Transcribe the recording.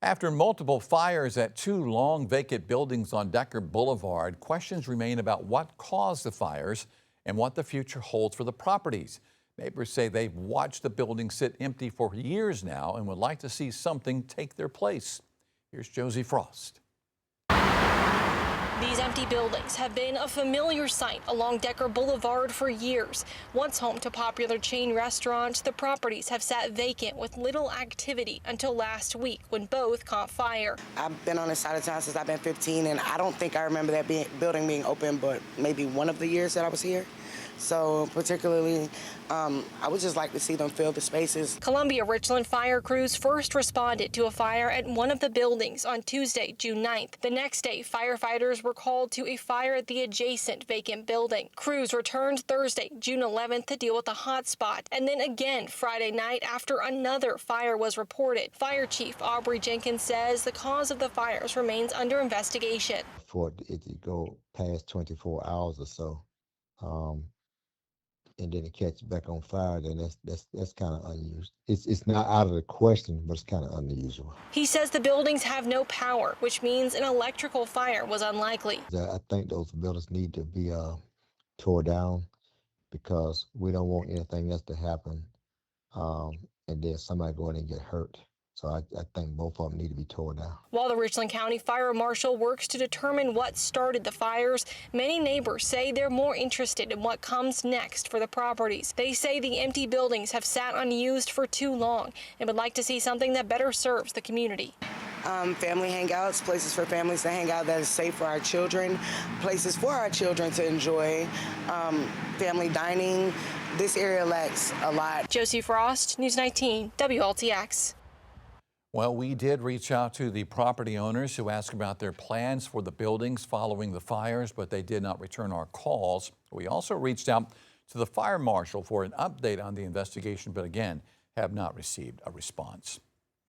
After multiple fires at two long vacant buildings on Decker Boulevard, questions remain about what caused the fires and what the future holds for the properties. Neighbors say they've watched the buildings sit empty for years now and would like to see something take their place. Here's Josie Frost. These empty buildings have been a familiar sight along Decker Boulevard for years. Once home to popular chain restaurants, the properties have sat vacant with little activity until last week when both caught fire. I've been on this side of town since I've been 15, and I don't think I remember that building being open, but maybe one of the years that I was here. So particularly, I would just like to see them fill the spaces. Columbia Richland fire crews first responded to a fire at one of the buildings on Tuesday, June 9th. The next day, firefighters were called to a fire at the adjacent vacant building. Crews returned Thursday, June 11th to deal with the hot spot, and then again Friday night after another fire was reported. Fire Chief Aubrey Jenkins says the cause of the fires remains under investigation. For it to go past 24 hours or so, and then it catch back on fire, then that's kind of unusual. It's not out of the question, but it's kind of unusual. He says the buildings have no power, which means an electrical fire was unlikely. I think those buildings need to be tore down because we don't want anything else to happen, and then somebody go in and get hurt. So I think both of them need to be torn down. While the Richland County Fire Marshal works to determine what started the fires, many neighbors say they're more interested in what comes next for the properties. They say the empty buildings have sat unused for too long and would like to see something that better serves the community. Family hangouts, places for families to hang out that is safe for our children, places for our children to enjoy, family dining. This area lacks a lot. Josie Frost, News 19, WLTX. Well, we did reach out to the property owners who asked about their plans for the buildings following the fires, but they did not return our calls. We also reached out to the fire marshal for an update on the investigation, but again, have not received a response.